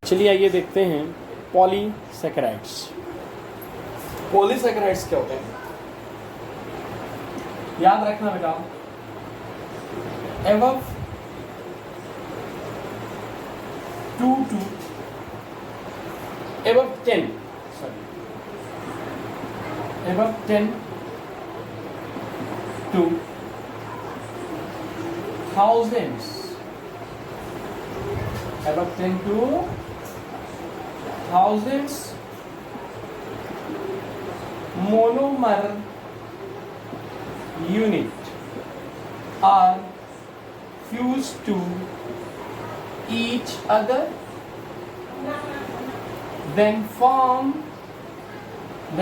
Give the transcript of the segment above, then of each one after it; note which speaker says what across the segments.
Speaker 1: चलिए आइए देखते हैं पॉलीसैकेराइड्स। पॉलीसैकेराइड्स क्या होते हैं? याद रखना बेटा, above 2 to above 10 to thousands, above 10 to thousands monomer unit are fused to each other, then form a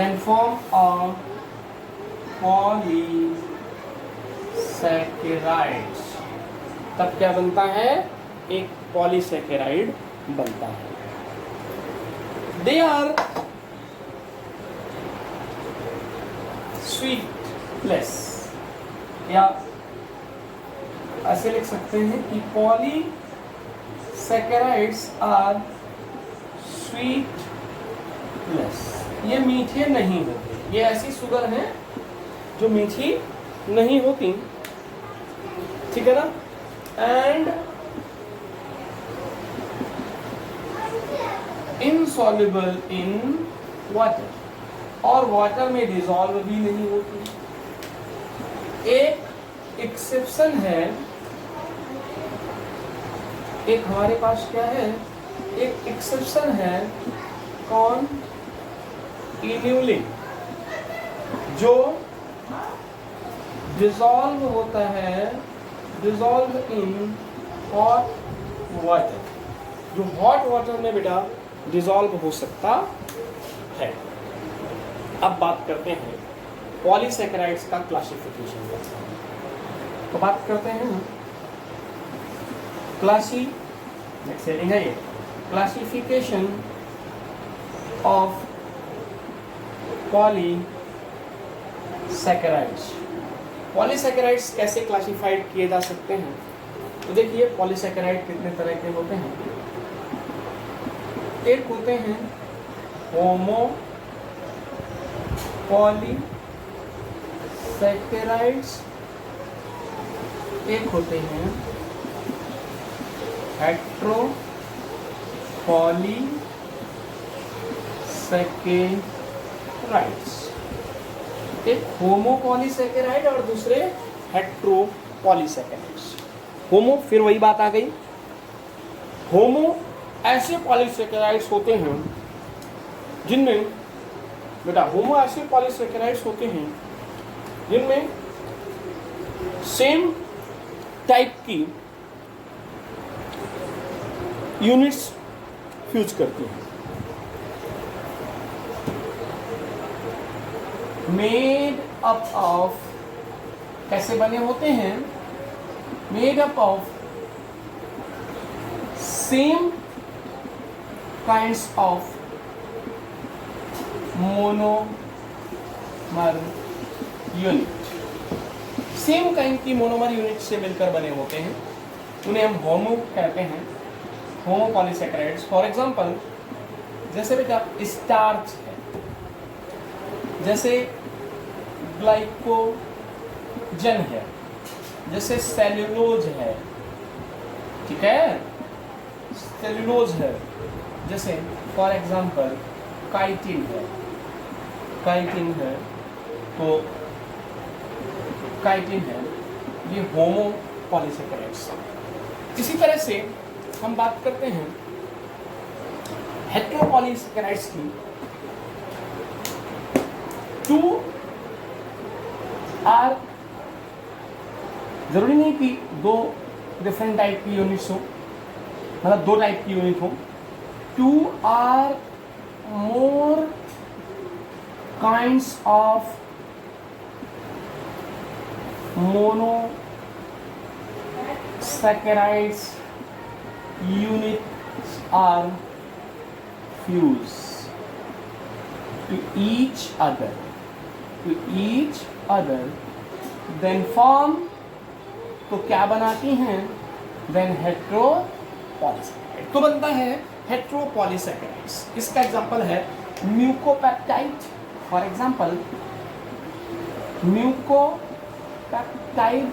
Speaker 1: polysaccharides। तब क्या बनता है? एक पॉलीसैकेराइड बनता है। दे आर स्वीटलेस, या ऐसे लिख सकते हैं कि पॉलीसैकेराइड्स आर स्वीटलेस। ये मीठे नहीं होते, ये ऐसी शुगर हैं जो मीठी नहीं होती, ठीक है ना। एंड इनसॉल्युबल इन वाटर, और वाटर में डिसॉल्व भी नहीं होती। एक एक्सेप्शन है, एक हमारे पास क्या है, एक एक्सेप्शन है, कौन? इन्यूलिन, जो डिसॉल्व होता है, डिसॉल्व इन हॉट वाटर, जो हॉट वाटर में बेटा डिसॉल्व हो सकता है। अब बात करते हैं पॉलीसैकेराइड्स का क्लासिफिकेशन। तो बात करते हैं क्लासिफिकेशन ऑफ पॉलीसैकेराइड्स। पॉलीसैकेराइड्स कैसे क्लासिफाइड किए जा सकते हैं? तो देखिए, पॉलीसैकेराइड कितने तरह के होते हैं। एक होते हैं होमो पॉलीसैकेराइड्स, एक होते हैं हेट्रो पॉलीसैकेराइड्स। एक होमो पॉलीसैकेराइड और दूसरे हेट्रो पॉलीसैकेराइड्स। होमो, फिर वही बात आ गई, होमो ऐसे पॉलीसैकेराइड्स होते हैं जिनमें बेटा, होमो ऐसे पॉलीसैकेराइड्स होते हैं जिनमें सेम टाइप की यूनिट्स फ्यूज करती हैं। मेड अप ऑफ, कैसे बने होते हैं? Made up of same kinds of monomer unit, same kind की मोनोमर यूनिट से मिलकर बने होते हैं, उन्हें हम होमो कहते हैं, होमो पॉलीसैकेराइड्स। फॉर एग्जांपल, जैसे बेटा स्टार्च है, जैसे ग्लाइकोजन है, जैसे सेल्यूलोज है, ठीक है, सेल्यूलोज है, जैसे फॉर एग्जांपल काइटिन है, काइटिन है, तो काइटिन है, ये होमो पॉलीसैकेराइड्स। इसी तरह से हम बात करते हैं हेट्रो पॉलीसैकेराइड्स की। 2 आर, जरूरी नहीं कि 2 डिफरेंट टाइप की यूनिट्स हो, मतलब 2 टाइप की यूनिट हो। 2 are more kinds of monosaccharides units are fused to each other then form, तो क्या बनाती हैं? then heteropolysaccharides, तो बनता है हेट्रोपॉलीसैकेराइड्स। इसका एग्जांपल है म्यूकोपेप्टाइड। फॉर एग्जांपल म्यूकोपेप्टाइड,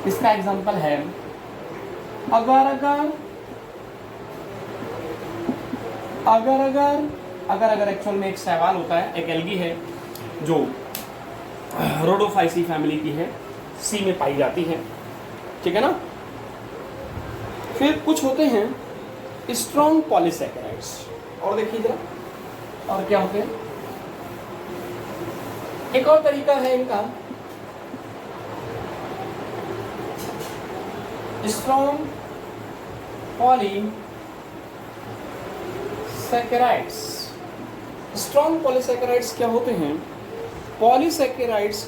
Speaker 1: इसका एग्जांपल है अगर एक्चुअल में एक शैवाल होता है, एक एल्गी है जो रोडोफाइसी फैमिली की है, सी में पाई जाती है, ठीक है ना। फिर कुछ होते हैं स्ट्रॉन्ग पॉलीसैकेराइड्स, और देखिए जरा और क्या होते हैं। एक और तरीका है इनका स्ट्रॉन्ग पॉलीसैकेराइड्स। स्ट्रॉन्ग पॉलीसैकेराइड्स क्या होते हैं? Polysaccharides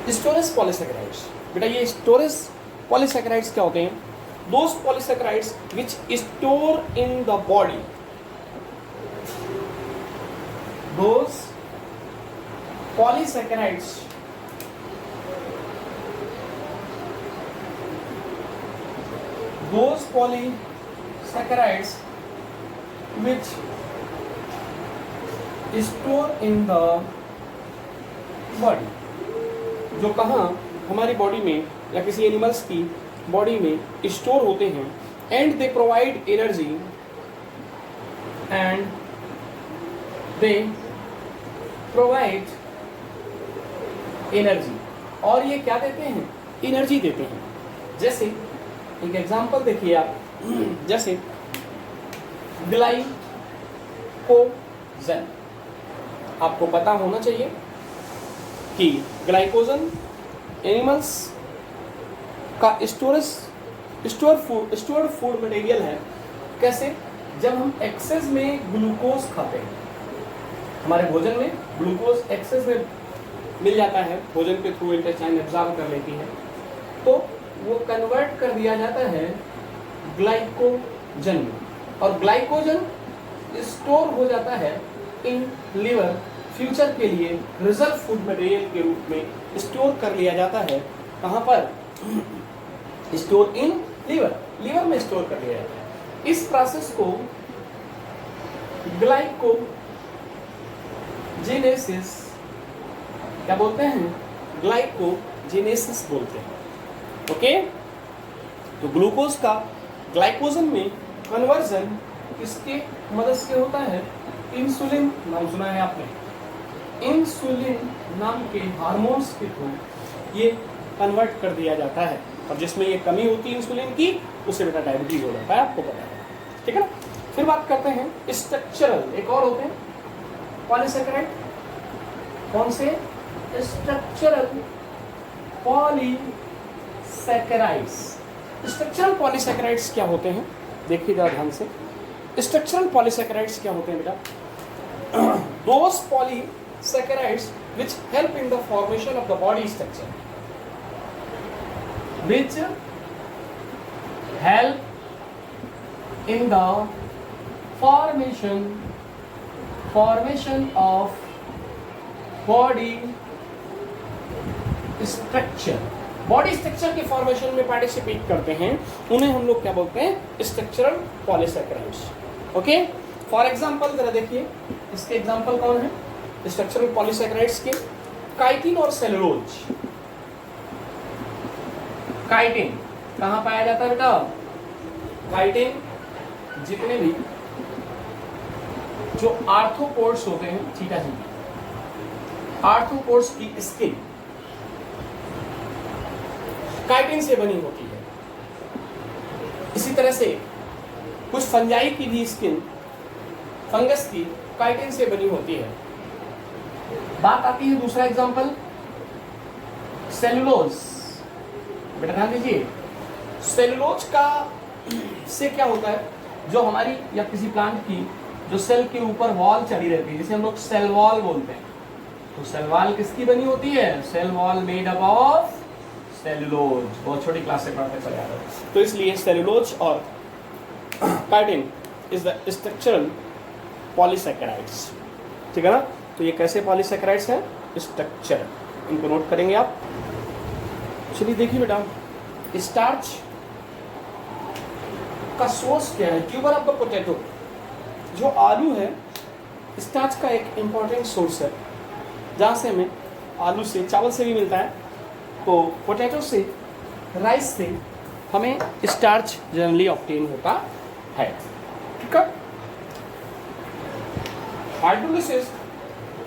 Speaker 1: storage polysaccharides. बेटा ये स्टोरेज पॉलीसैकेराइड्स क्या होते हैं? Those polysaccharides which store in the body, those polysaccharides which store in the body, जो कहाँ हमारी बॉडी में या किसी एनिमल्स की बॉडी में स्टोर होते हैं, एंड दे प्रोवाइड एनर्जी, और ये क्या देते हैं? एनर्जी देते हैं। जैसे एक एग्जांपल देखिए आप, जैसे ग्लाइकोजन। आपको पता होना चाहिए कि ग्लाइकोजन एनिमल्स का स्टोर्ड फूड मटेरियल है। कैसे? जब हम एक्सेस में ग्लूकोज खाते हैं, हमारे भोजन में ग्लूकोज एक्सेस में मिल जाता है, भोजन के थ्रू इंटेस्टाइन एब्जॉर्ब कर लेती है, तो वो कन्वर्ट कर दिया जाता है ग्लाइकोजन में, और ग्लाइकोजन स्टोर हो जाता है इन लीवर। फ्यूचर के लिए रिजर्व फूड मटेरियल के रूप में स्टोर कर लिया जाता है। कहाँ पर? स्टोर इन लीवर, लीवर में स्टोर कर लिया जाता है। इस प्रोसेस को ग्लाइकोजेनेसिस क्या बोलते हैं? ग्लाइकोजेनेसिस बोलते हैं। ओके, तो ग्लूकोज का ग्लाइकोजन में कन्वर्जन किसके मदद से होता है? इंसुलिन, नाम सुना है आपने, इंसुलिन नाम के हार्मोन्स के थ्रू ये कन्वर्ट कर दिया जाता है, और जिसमें ये कमी होती है इंसुलिन की, उससे बेटा डायबिटीज हो जाता है, आपको पता है, ठीक है ना। फिर बात करते हैं स्ट्रक्चरल, एक और होते हैं पॉलीसैकेराइड। कौन से? Structural polysaccharides. स्ट्रक्चरल पॉलीसैकेराइड्स क्या होते हैं? देखिए जरा ध्यान से। स्ट्रक्चरल पॉलीसैकेराइड्स क्या होते हैं बेटा? Those polysaccharides which help in the formation of the body structure, which help in the formation of body structure। Body structure के फॉर्मेशन में पार्टिसिपेट करते हैं, उन्हें हम लोग क्या बोलते हैं? Structural polysaccharides. Okay, for example जरा देखिए, इसके एग्जांपल कौन है स्ट्रक्चरल पॉलीसैकेराइड्स के? काइटिन और सेलुलोज। काइटिन कहाँ पाया जाता है बेटा? काइटिन जितने भी जो आर्थ्रोपोड्स होते हैं, चीटाजी, आर्थ्रोपोड्स की स्किन काइटिन से बनी होती है। इसी तरह से कुछ फंजाई की भी स्किन, फंगस की, काइटिन से बनी होती है। बात आती है दूसरा एग्जांपल, सेलुलोज। बेटा ध्यान दीजिए, सेलुलोज का से क्या होता है? जो हमारी या किसी प्लांट की जो सेल के ऊपर वॉल चढ़ी रहती है, जिसे हम लोग सेल वॉल बोलते हैं, तो सेल वॉल किसकी बनी होती है? Cell wall made up of cellulose. बहुत छोटी क्लास से पढ़ते चले आ रहे हैं, तो इसलिए सेलुलोज और chitin is the structural polysaccharides, ठीक है ना। तो ये कैसे पॉलीसैकेराइड्स हैं? स्ट्रक्चर। इनको नोट करेंगे आप। चलिए देखिए बेटा, स्टार्च का सोर्स क्या है? ट्यूबर ऑफ द पोटैटो, जो आलू है स्टार्च का एक इम्पॉर्टेंट सोर्स है, जहाँ से हमें आलू से, चावल से भी मिलता है, तो पोटैटो से, राइस से हमें स्टार्च जनरली ऑब्टेन होता है। ठीक है, हाइड्रोलिसिस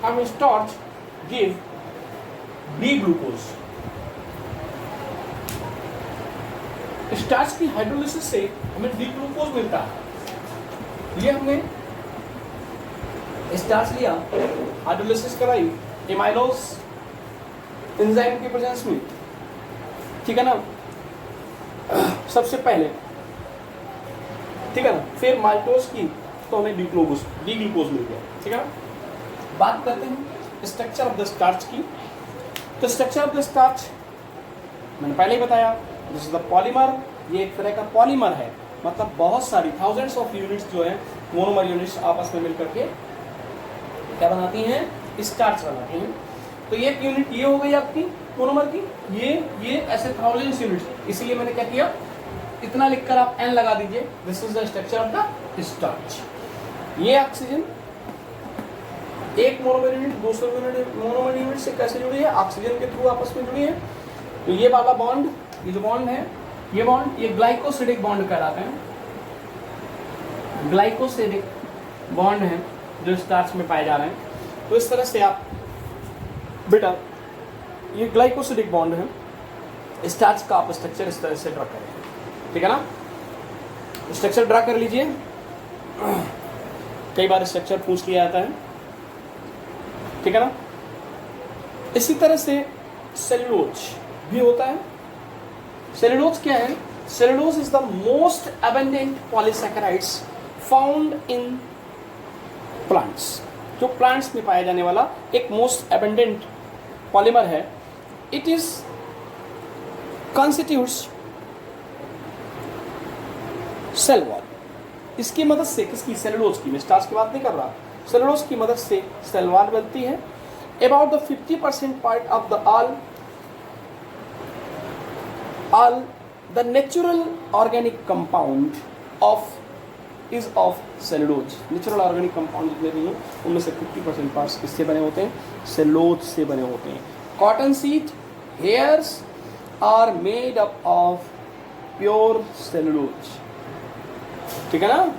Speaker 1: हम starch give D glucose. Starch की हाइड्रोलिसिस से हमें डी ग्लूकोज मिलता है। ये हमने स्टार्च लिया, हाइड्रोलिसिस कराई एमाइलोज एंजाइम की प्रेजेंस में, ठीक है ना, सबसे पहले, ठीक है ना, फिर माल्टोज की तो हमें डी ग्लूकोज मिल गया। ठीक है ना, बात करते हैं स्ट्रक्चर ऑफ द स्टार्च की। तो स्ट्रक्चर ऑफ द स्टार्च मैंने पहले ही बताया, दिस इज द पॉलीमर। ये एक तरह का पॉलीमर है, मतलब बहुत सारी थाउजेंड्स ऑफ यूनिट्स जो है, मोनोमर यूनिट्स आपस में मिलकर के क्या बनाती हैं? स्टार्च बनाती हैं। तो ये यूनिट ये हो गई आपकी मोनोमर की, ये ऐसे थाउजेंड्स यूनिट्स, इसीलिए मैंने क्या किया, इतना लिखकर आप n लगा दीजिए। This is the structure of the starch. ये ऑक्सीजन एक मोनोमर यूनिट दूसरे मोनोमर यूनिट से कैसे जुड़ी है? ऑक्सीजन के थ्रू आपस में जुड़ी है। तो ये वाला बॉन्ड, ये जो बॉन्ड है, ये बॉन्ड, ये ग्लाइकोसिडिक बॉन्ड कहलाते हैं। ग्लाइकोसिडिक बॉन्ड है जो स्टार्च में पाए जा रहे हैं। तो इस तरह से आप बेटा, ये ग्लाइकोसिडिक बॉन्ड है, स्टार्च का आप स्ट्रक्चर इस तरह से ड्रा करें। ठीक है ना, स्ट्रक्चर ड्रा कर लीजिए। कई बार स्ट्रक्चर पूछ लिया जाता है, ठीक है ना। इसी तरह से सेलुलोज भी होता है। सेलुलोज क्या है? Cellulose is the most abundant polysaccharides found in plants. जो प्लांट्स में पाया जाने वाला एक मोस्ट अबंडेंट पॉलीमर है। It is constitutes cell wall. इसकी मदद से, किसकी? सेलुलोज की, मैं स्टार्च की बात नहीं कर रहा, सेलुलोज की मदद से सेल वॉल बनती है। About the 50% part of the all the natural organic compound is of cellulose। Natural organic compound जितने भी हैं उनमें से 50% पार्ट्स किससे बने होते हैं? सेलुलोज से बने होते हैं। Cotton seed hairs are made up of pure cellulose. ठीक है ना,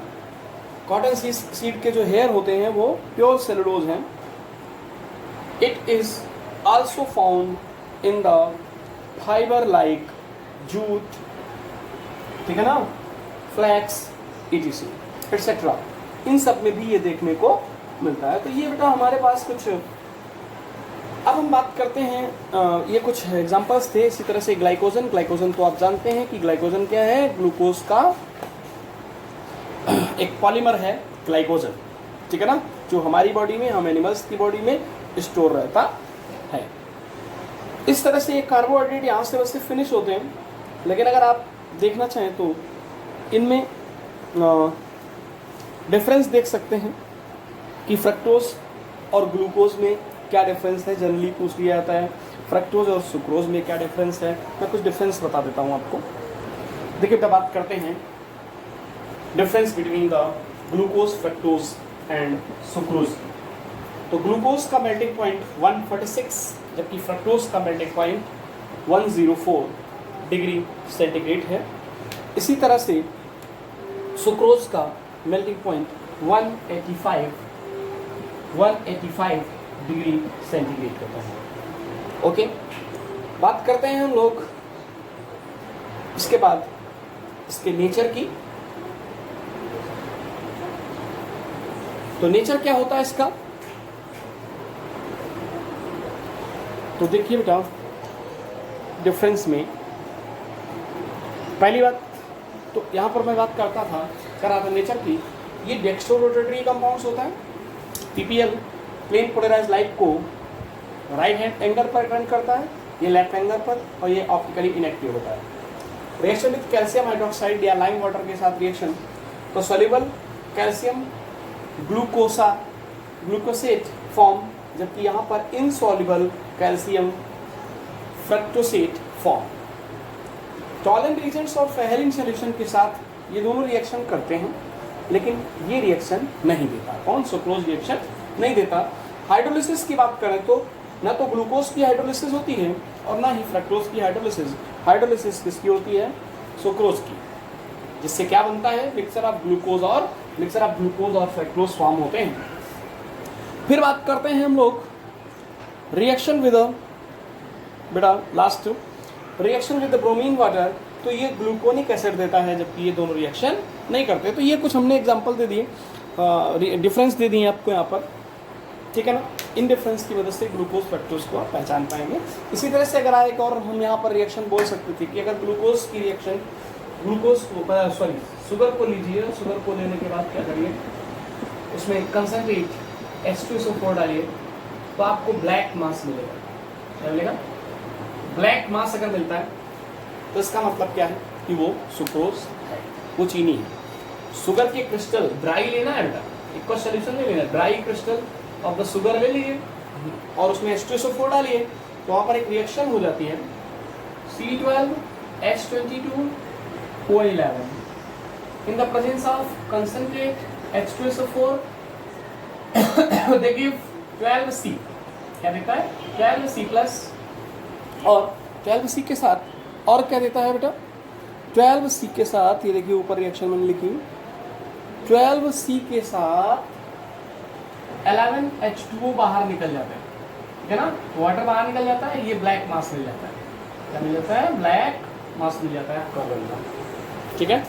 Speaker 1: कॉटन सीड के जो हेयर होते हैं वो प्योर सेलुलोज हैं। It is also found in the fibre like jute, ठीक है ना, फ्लैक्स etc एटसेट्रा, इन सब में भी ये देखने को मिलता है। तो ये बेटा हमारे पास कुछ, अब हम बात करते हैं, ये कुछ एग्जांपल्स थे। इसी तरह से ग्लाइकोजन तो आप जानते हैं कि ग्लाइकोजन क्या है? ग्लूकोज का एक पॉलीमर है ग्लाइकोजन, ठीक है ना, जो हमारी बॉडी में, हम एनिमल्स की बॉडी में स्टोर रहता है। इस तरह से ये कार्बोहाइड्रेट यहाँ से वैसे फिनिश होते हैं, लेकिन अगर आप देखना चाहें तो इनमें डिफरेंस देख सकते हैं कि फ्रक्टोज और ग्लूकोज में क्या डिफरेंस है। जनरली पूछ लिया जाता है फ्रक्टोज और सुक्रोज में क्या डिफरेंस है। मैं कुछ डिफरेंस बता देता हूँ आपको। देखिए बेटा, बात करते हैं difference between the glucose, fructose and sucrose. तो ग्लूकोज का मेल्टिंग पॉइंट 146, जबकि फ्रक्टोज का मेल्टिंग पॉइंट 104 डिग्री सेंटीग्रेड है। इसी तरह से सुक्रोज का मेल्टिंग पॉइंट 185 डिग्री सेंटीग्रेड होता है। ओके, बात करते हैं हम लोग इसके बाद इसके नेचर की। तो नेचर क्या होता है इसका? तो देखिए बेटा, डिफरेंस में पहली बात तो यहाँ पर मैं बात कर रहा था नेचर की। ये डेक्स्ट्रोरोटेटरी कंपाउंड्स होता है। पीपीएल प्लेन पोलराइज्ड लाइट को राइट हैंड एंगल पर टर्न करता है, ये लेफ्ट एंगल पर, और ये ऑप्टिकली इनएक्टिव होता है। रिएक्शन विद कैल्शियम हाइड्रोक्साइड या लाइम वाटर के साथ रिएक्शन, तो सोल्यूबल कैल्शियम ग्लूकोसेट फॉर्म, जबकि यहाँ पर insoluble calcium fructosate form. Tollens agents और फेहरिन सॉल्यूशन के साथ ये दोनों रिएक्शन करते हैं, लेकिन ये रिएक्शन नहीं देता। कौन? सुक्रोज रिएक्शन नहीं देता। हाइड्रोलिसिस की बात करें तो ना तो ग्लूकोज की हाइड्रोलिसिस होती है और ना ही फ्रक्टोज की हाइड्रोलिसिस। हाइड्रोलिसिस किसकी होती है? सुक्रोज की, जिससे क्या बनता है? मिक्सचर ऑफ ग्लूकोज और फ्रक्टोज फॉर्म होते हैं। फिर बात करते हैं हम लोग रिएक्शन विद बेटा last reaction with bromine water. तो ये ग्लूकोनिक एसिड देता है, जबकि ये दोनों रिएक्शन नहीं करते। तो ये कुछ हमने एग्जांपल दे दिए, डिफरेंस दे दिए आपको यहाँ पर, ठीक है ना। इन डिफरेंस की वजह से ग्लूकोज फ्रक्टोज को आप पहचान पाएंगे। इसी तरह से अगर एक और हम यहाँ पर रिएक्शन बोल सकते थे कि अगर ग्लूकोज की रिएक्शन शुगर को लीजिए, शुगर को लेने के बाद क्या करिए, उसमें कंसनट्रेट H2SO4 डालिए, तो आपको ब्लैक मास मिलेगा। क्या मिलेगा? ब्लैक मास अगर मिलता है तो इसका मतलब क्या है कि वो सुक्रोज है, वो चीनी है। शुगर के क्रिस्टल ड्राई लेना है बेटा, एक सोल्यूशन नहीं लेना, dry crystal of the sugar ले लीजिए और उसमें H2SO4 डालिए, तो वहाँ पर एक रिएक्शन हो जाती है C12H22O11 in the presence of concentrate H2SO4 they give 12C। क्या देता है? 12C प्लस, और 12C के साथ और क्या देता है बेटा? 12C के साथ, ये देखिए ऊपर रिएक्शन मैंने लिखी, 12C के साथ 11H2O बाहर निकल जाता है, ठीक है ना। वाटर बाहर निकल जाता है, ये ब्लैक मास मिल जाता है। क्या मिल जाता है? ब्लैक मास मिल जाता है आपका, ठीक है।